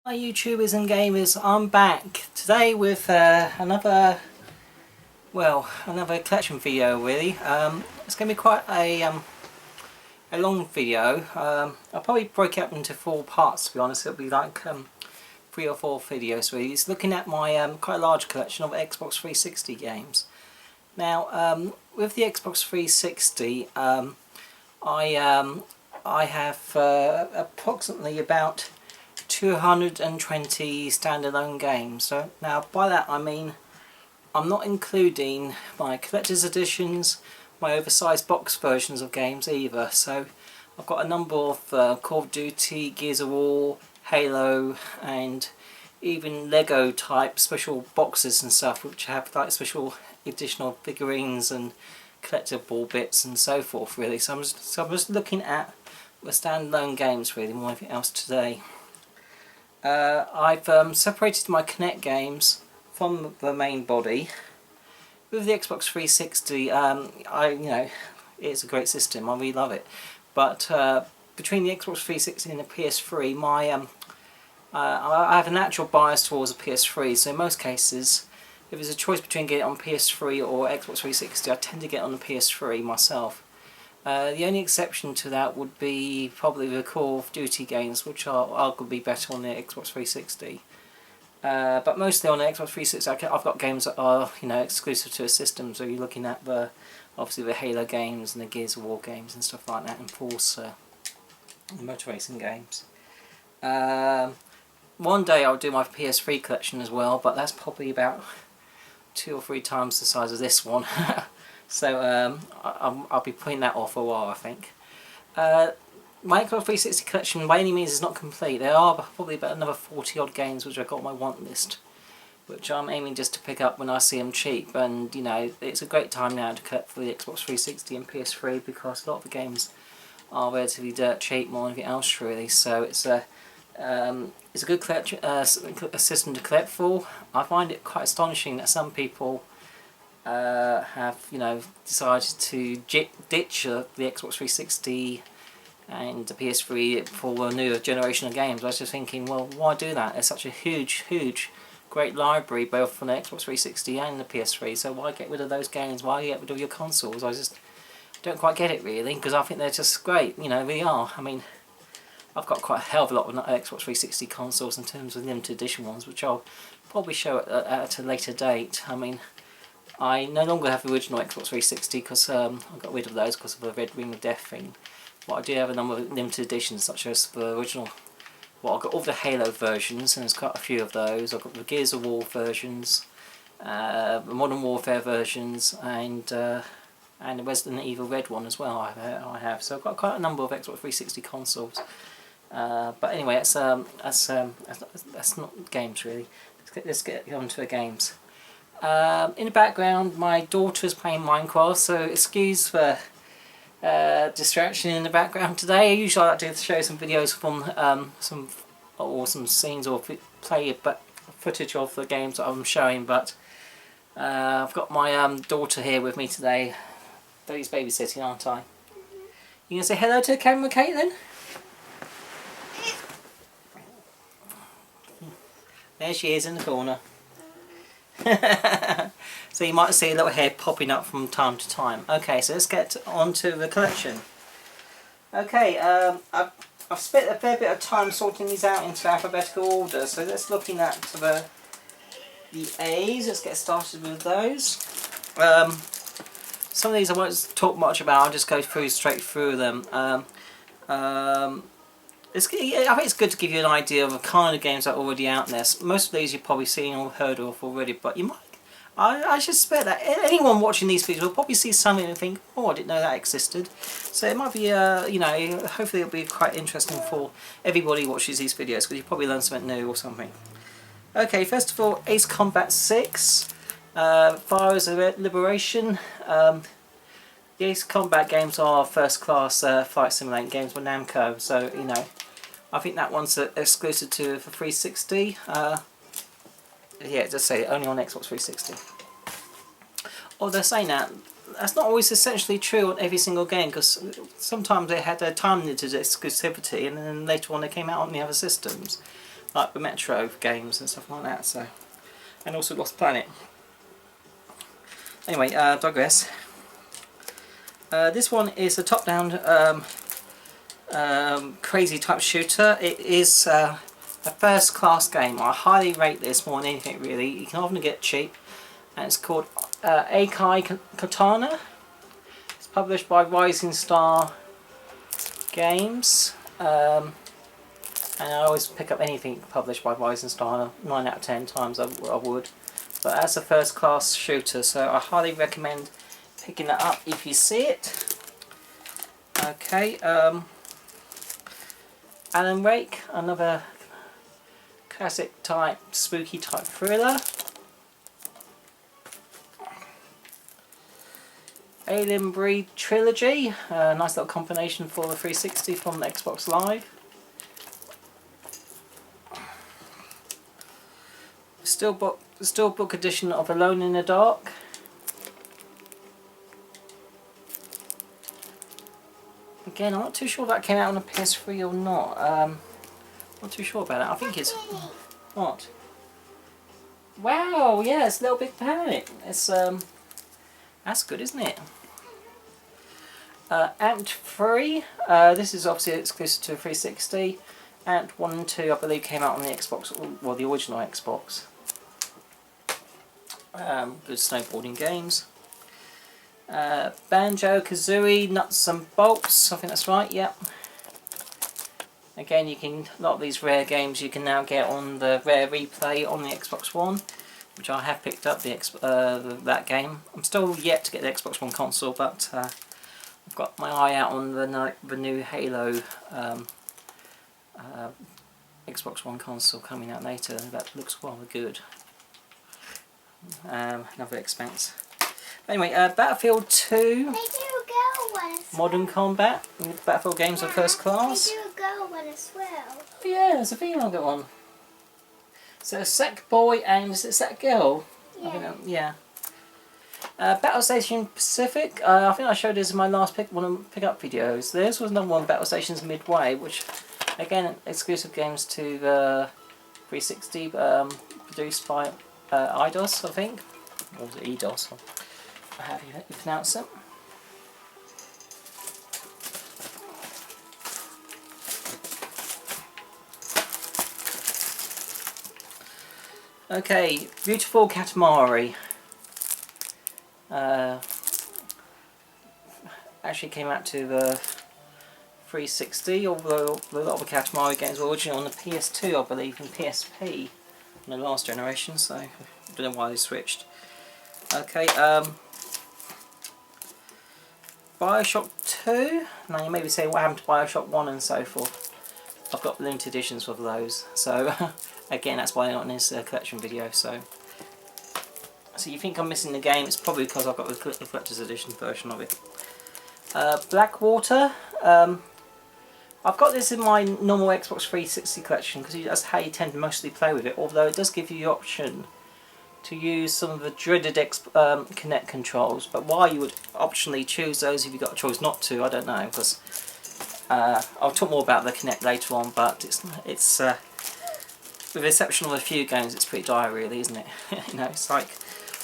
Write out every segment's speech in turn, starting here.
Hi YouTubers and gamers, I'm back today with another collection video really. It's going to be quite a long video. I'll probably break it up into 4 parts, to be honest. It'll be like 3 or 4 videos really. It's looking at my quite large collection of Xbox 360 games. Now with the Xbox 360 I have approximately about 220 standalone games. So now by that I mean I'm not including my collector's editions, my oversized box versions of games either. So I've got a number of Call of Duty, Gears of War, Halo, and even Lego type special boxes and stuff, which have like special additional figurines and collectible bits and so forth really. So I'm just looking at the standalone games really more than anything else today. I've separated my Kinect games from the main body. With the Xbox 360, it's a great system. I really love it. But between the Xbox 360 and the PS3, I have a natural bias towards the PS3. So in most cases, if there's a choice between getting it on PS3 or Xbox 360, I tend to get it on the PS3 myself. The only exception to that would be probably the Call of Duty games, which are arguably better on the Xbox 360. But mostly on the Xbox 360, I've got games that are exclusive to a system. So you're looking at obviously the Halo games and the Gears of War games and stuff like that, and Forza, and motor racing games. One day I'll do my PS3 collection as well, but that's probably about 2 or 3 times the size of this one. So I'll be putting that off for a while, I think. My Xbox 360 collection by any means is not complete. There are probably about another 40 odd games which I've got on my want list, which I'm aiming just to pick up when I see them cheap. And it's a great time now to collect for the Xbox 360 and PS3 because a lot of the games are relatively dirt cheap more than anything else really. So it's a good system to collect for. I find it quite astonishing that some people have decided to ditch the Xbox 360 and the PS3 for a newer generation of games. I was just thinking, well, why do that? There's such a huge great library both from the Xbox 360 and the PS3, so why get rid of those games? Why get rid of your consoles? I just don't quite get it really, because I think they're just great, they are. I mean, I've got quite a hell of a lot of Xbox 360 consoles in terms of limited edition ones, which I'll probably show at a later date. I mean, I no longer have the original Xbox 360 because I got rid of those because of the Red Ring of Death thing. But I do have a number of limited editions, such as the original. Well, I've got all the Halo versions, and there's quite a few of those. I've got the Gears of War versions, the Modern Warfare versions, and the Resident Evil Red one as well. I have. So I've got quite a number of Xbox 360 consoles. But anyway, that's not games really. Let's get on to the games. In the background, my daughter is playing Minecraft, so excuse the distraction in the background today. Usually I like to show some videos from some scenes or footage of the games that I'm showing, but I've got my daughter here with me today. Daddy's babysitting, aren't I? You gonna say hello to the camera, Caitlin? There she is in the corner. So you might see a little hair popping up from time to time. Okay, so let's get on to the collection. Okay, I've spent a fair bit of time sorting these out into alphabetical order. So let's looking at the A's. Let's get started with those. Some of these I won't talk much about. I'll just go straight through them. I think it's good to give you an idea of the kind of games that are already out there. Most of these you've probably seen or heard of already, but you might. I suspect that anyone watching these videos will probably see something and think, oh, I didn't know that existed. So it might be, hopefully it'll be quite interesting for everybody who watches these videos, because you probably learn something new or something. Okay, first of all, Ace Combat 6, Fires of Liberation. The Ace Combat games are first-class flight simulating games with Namco, so I think that one's exclusive to the 360. Yeah, just say only on Xbox 360. Although saying that, that's not always essentially true on every single game, because sometimes they had a time limited exclusivity, and then later on they came out on the other systems. like the Metro games and stuff like that. So, and also Lost Planet. Anyway, digress. This one is a top-down crazy type shooter. It is a first-class game. I highly rate this more than anything really. You can often get cheap, and it's called Akai Katana. It's published by Rising Star Games, and I always pick up anything published by Rising Star. 9 out of 10 times I would. But that's a first-class shooter, so I highly recommend picking that up if you see it. Okay, Alan Wake, another classic type, spooky type thriller. Alien Breed Trilogy, a nice little combination for the 360 from the Xbox Live. Steelbook edition of Alone in the Dark. Again, I'm not too sure if that came out on a PS3 or not. Not too sure about it. I think it's... What? Wow, yeah, it's Little Big Planet. It's, that's good, isn't it? Ant 3. This is obviously exclusive to 360. Ant 1 and 2, I believe, came out on the Xbox, well, the original Xbox. Good snowboarding games. Banjo Kazooie Nuts and Bolts, I think that's right, yep. Again, you can, a lot of these rare games you can now get on the Rare Replay on the Xbox One, which I have picked up that game. I'm still yet to get the Xbox One console, but I've got my eye out on the new Halo Xbox One console coming out later. That looks rather good. Another expense. Anyway, Battlefield 2, Modern Combat. Battlefield games are first class. They do a girl one as well. Oh yeah, there's a female one. So Sack Boy and is it Sack Girl? Yeah. I think yeah. Battle Station Pacific. I think I showed this in my last one of the pick-up videos. This was another one, Battle Stations Midway, which again exclusive games to the 360, produced by IDOS, I think, or was it EDOS? How do you pronounce it? Okay, Beautiful Katamari. Actually came out to the 360, although a lot of the Katamari games were originally on the PS2, I believe, and PSP in the last generation, so I don't know why they switched. Okay, Bioshock 2. Now you may be saying what happened to Bioshock 1 and so forth. I've got limited editions of those, so again that's why they're not in this collection video. So you think I'm missing the game, it's probably because I've got the collector's edition version of it. Blackwater. I've got this in my normal Xbox 360 collection because that's how you tend to mostly play with it, although it does give you the option to use some of the dreaded Kinect controls, but why you would optionally choose those if you've got a choice not to, I don't know, because I'll talk more about the Kinect later on, but it's with the exception of a few games, it's pretty dire really, isn't it? You know, it's like,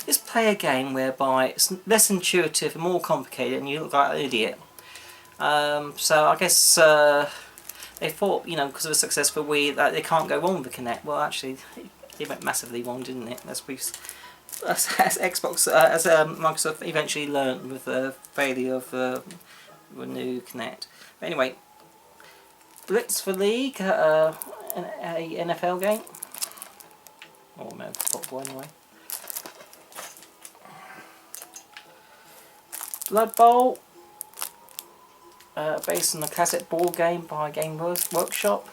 just play a game whereby it's less intuitive and more complicated and you look like an idiot. So I guess they thought, you know, because of the success for Wii, that they can't go wrong with the Kinect. Well, actually, it went massively wrong, didn't it? As Xbox, as Microsoft eventually learned with the failure of the new Kinect. But anyway, Blitz for League, a NFL game. Oh no, football anyway. Blood Bowl, based on the classic board game by Game Workshop.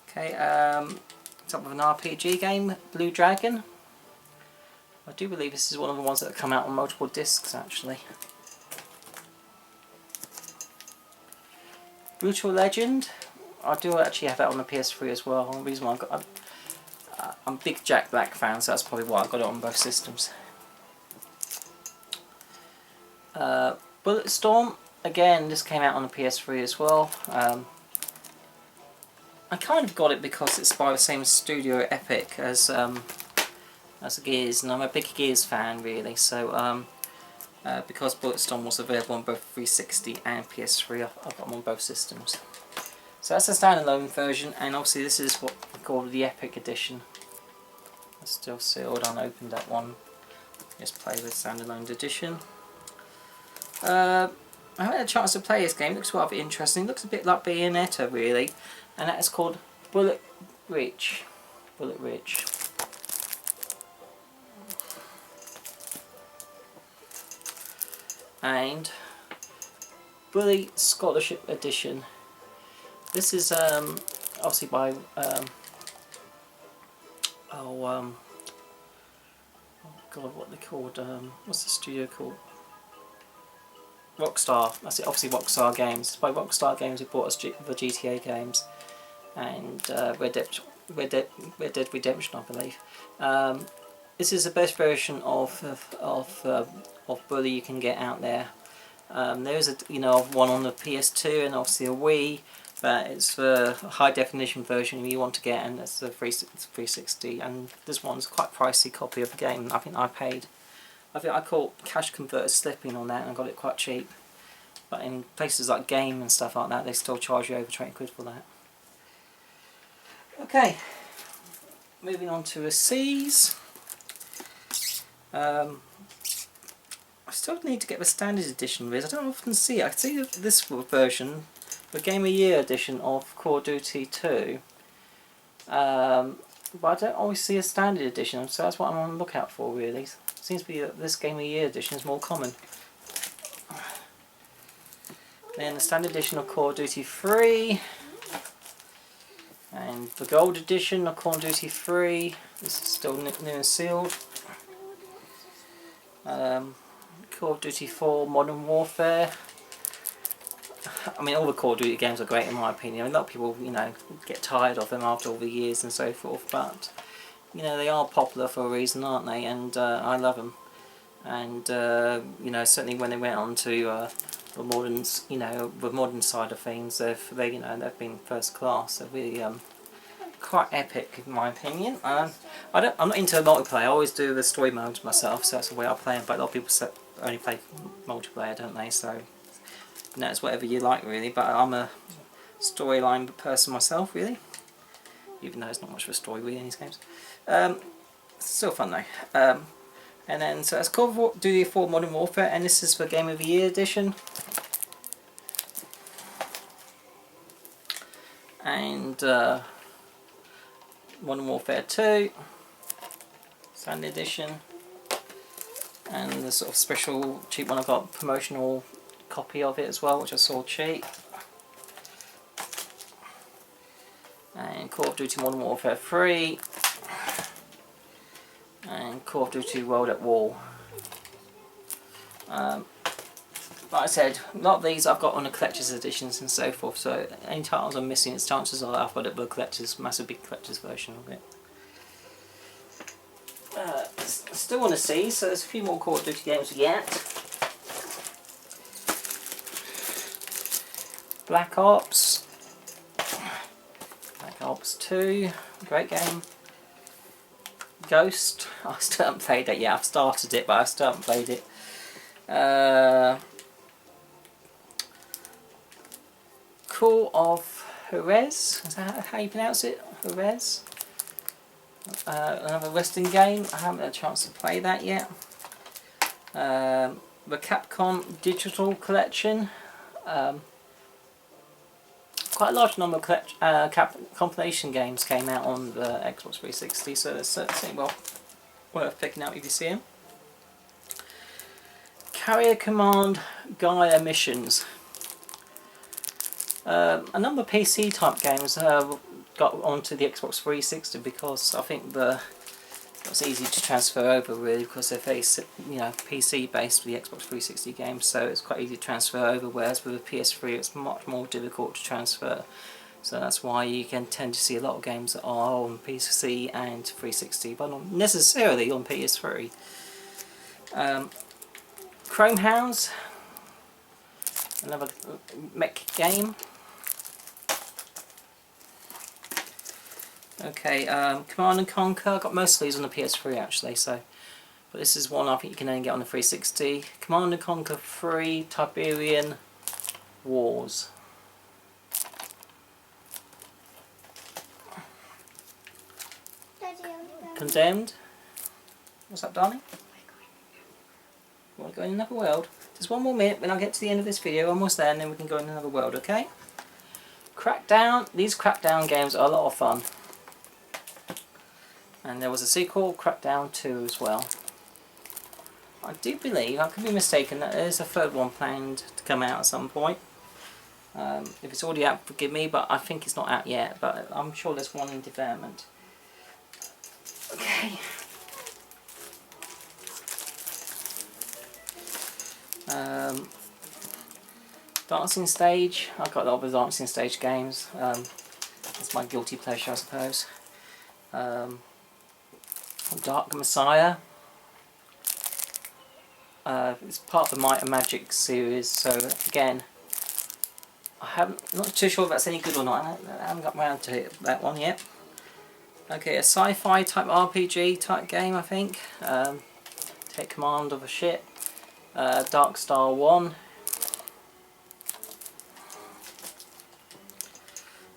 Okay, top of an RPG game, Blue Dragon. I do believe this is one of the ones that have come out on multiple discs actually. Brutal Legend. I do actually have that on the PS3 as well. The reason why I'm a big Jack Black fan, so that's probably why I got it on both systems. Bulletstorm. Again, this came out on the PS3 as well. I kind of got it because it's by the same studio, Epic, as Gears, and I'm a big Gears fan really. So because Bulletstorm was available on both 360 and PS3, I've got them on both systems. So that's the standalone version, and obviously this is what we call the Epic Edition. It's still sealed, unopened, that one. Just play with standalone edition. I haven't had a chance to play this game. It looks rather interesting. It looks a bit like Bayonetta really, and that is called Bullet Ridge. Bullet Ridge. And Bully Scholarship Edition. This is obviously by oh god, what they called? What's the studio called? Rockstar. That's it. Obviously Rockstar Games. It's by Rockstar Games who bought us the GTA games and Red Dead Redemption, I believe. This is the best version of Bully you can get out there. There is one on the PS2 and obviously a Wii, but it's the high definition version you want to get, and that's the 360. And this one's quite a pricey copy of the game. I think I caught cash converters slipping on that and I got it quite cheap. But in places like Game and stuff like that, they still charge you over 20 quid for that. Okay, moving on to the C's. I still need to get the standard edition of this. I don't often see it. I see this version, the Game of Year edition of Call of Duty 2. But I don't always see a standard edition, so that's what I'm on the lookout for really. It seems to be that this Game of Year edition is more common. Then the standard edition of Call of Duty 3. And the gold edition of Call of Duty 3. This is still new and sealed. Call of Duty 4 Modern Warfare. I mean, all the Call of Duty games are great in my opinion. A lot of people, get tired of them after all the years and so forth, but they are popular for a reason, aren't they? And I love them. And certainly when they went on to the modern, the modern side of things, they've been first class. They're really quite epic in my opinion. I'm not into multiplayer. I always do the story modes myself, so that's the way I play them. But a lot of people only play multiplayer, don't they? So it's whatever you like really. But I'm a storyline person myself, really. Even though there's not much of a story really in these games. Still fun though. And then so it's Call of Duty 4 Modern Warfare, and this is the Game of the Year edition. And Modern Warfare 2 Standard Edition, and the sort of special cheap one. I've got a promotional copy of it as well, which I saw cheap. And Call of Duty Modern Warfare 3 and Call of Duty World at War. Like I said, a lot of these I've got on the collector's editions and so forth, so any titles I'm missing, it's chances are I've got the collector's, massive big collector's version of it. Still want to see, so there's a few more Call of Duty games yet. Black Ops 2, great game. Ghost, I still haven't played it yet. I've started it, but I still haven't played it. Call of Juarez, is that how you pronounce it? Juarez. Another wrestling game. I haven't had a chance to play that yet. The Capcom Digital Collection. Quite a large number of compilation games came out on the Xbox 360, so it's certainly well worth picking out if you see them. Carrier Command Gaia Missions. A number of PC type games got onto the Xbox 360 because I think it's easy to transfer over really, because they're very PC based with the Xbox 360 games, so it's quite easy to transfer over, whereas with the PS3 it's much more difficult to transfer. So that's why you can tend to see a lot of games that are on PC and 360, but not necessarily on PS3. Chrome Hounds, another mech game. Okay, Command and Conquer. I got most of these on the PS3 actually, so. But this is one I think you can only get on the 360. Command and Conquer 3 Tiberian Wars. Condemned. What's up, darling? You want to go in another world? Just one more minute when I get to the end of this video, almost there, and then we can go in another world, okay? Crackdown. These Crackdown games are a lot of fun. And there was a sequel, Crackdown 2 as well. I do believe, I could be mistaken, that there's a third one planned to come out at some point. If it's already out, forgive me, but I think it's not out yet, but I'm sure there's one in development. Okay. Dancing Stage. I've got a lot of Dancing Stage games. It's my guilty pleasure, I suppose. Dark Messiah. It's part of the Might and Magic series, so again, not too sure if that's any good or not. I haven't got around to that one yet. Okay, a sci-fi type RPG type game, I think. Take command of a ship. Dark Star 1.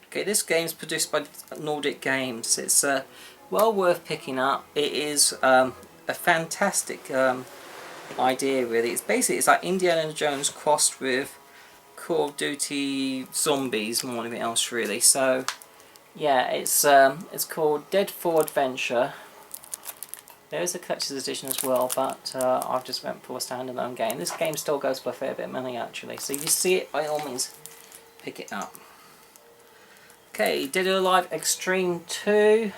Okay, this game is produced by Nordic Games. It's well worth picking up. It is a fantastic idea, really. It's like Indiana Jones crossed with Call of Duty Zombies more than anything else, really. So yeah, it's called Dead for Adventure. There is a collector's edition as well, but I've just went for a standalone game. This game still goes for a fair bit of money actually, so if you see it, by all means pick it up. Okay, Dead or Alive Extreme 2.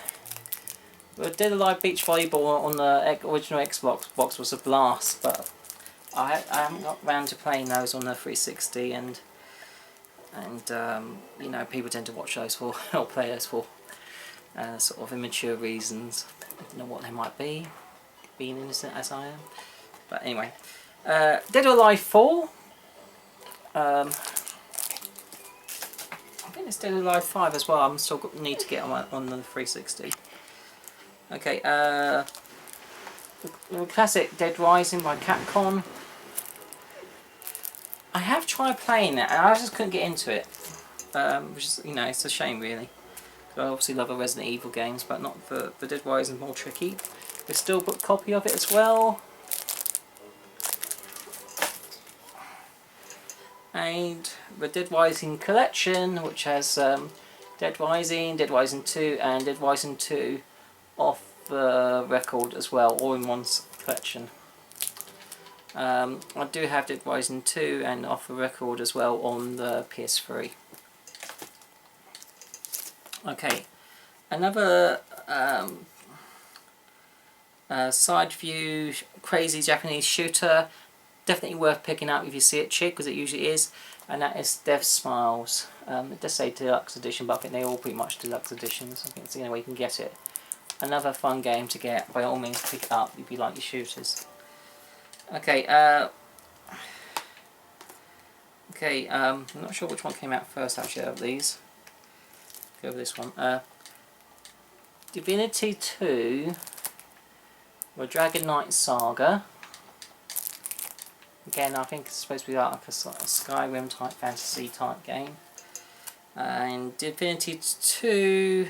Well, Dead or Alive Beach Volleyball on the original Xbox box was a blast, but I haven't got round to playing those on the 360, and you know, people tend to watch those for, or play those for sort of immature reasons. I don't know what they might be, being innocent as I am. But anyway, Dead or Alive 4. I think it's Dead or Alive 5 as well. I'm still need to get on the 360. Okay, the classic Dead Rising by Capcom. I have tried playing it and I just couldn't get into it, which is, you know, it's a shame really. I obviously love the Resident Evil games, but not the Dead Rising, more tricky. There's still a book copy of it as well. And the Dead Rising collection, which has Dead Rising 2 and Dead Rising 2 off the record as well, all in one collection. I do have Dead Rising 2 and off the record as well on the PS3. Okay, another side view crazy Japanese shooter, definitely worth picking up if you see it cheap, because it usually is, and that is Death Smiles. It does say deluxe edition, but I think they're all pretty much deluxe editions. I think it's the only way you can get it. Another fun game to get, by all means pick it up if you like your shooters. Okay, I'm not sure which one came out first actually of these. Go with this one. Divinity 2, or Dragon Knight Saga. Again, I think it's supposed to be like a Skyrim type fantasy type game. And Divinity 2,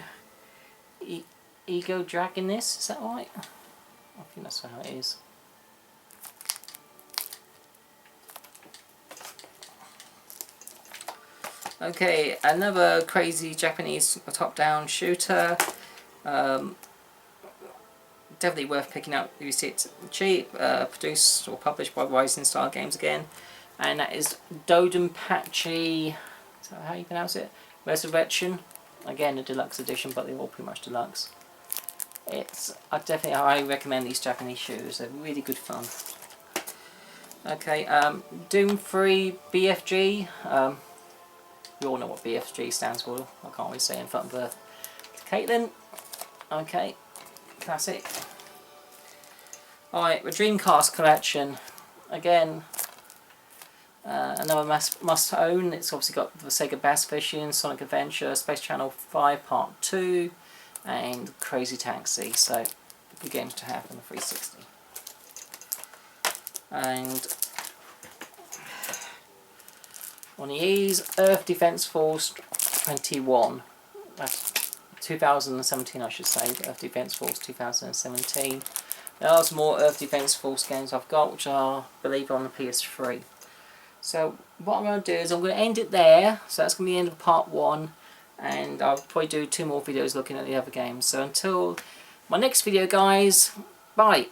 Ego Dragoness, is that right? I think that's how it is. Okay, another crazy Japanese top-down shooter. Definitely worth picking up if you see it cheap. Produced or published by Rising Star Games again. And that is Dodonpachi, is that how you pronounce it? Resurrection. Again, a deluxe edition, but they're all pretty much deluxe. I definitely highly recommend these Japanese shooters. They're really good fun. Okay, Doom 3 BFG. You all know what BFG stands for. I can't really say in front of Caitlin. Okay, classic. Alright, the Dreamcast collection. Again, another must own. It's obviously got the Sega Bass Fishing, Sonic Adventure, Space Channel 5 Part 2, and Crazy Taxi. So good games to have on the 360. And on the E's, Earth Defense Force 21. That's 2017, I should say. Earth Defense Force 2017. There are some more Earth Defense Force games I've got, which are, I believe, on the PS3. So what I'm going to do is I'm going to end it there. So that's going to be the end of part 1. And I'll probably do 2 more videos looking at the other games. So until my next video, guys, bye.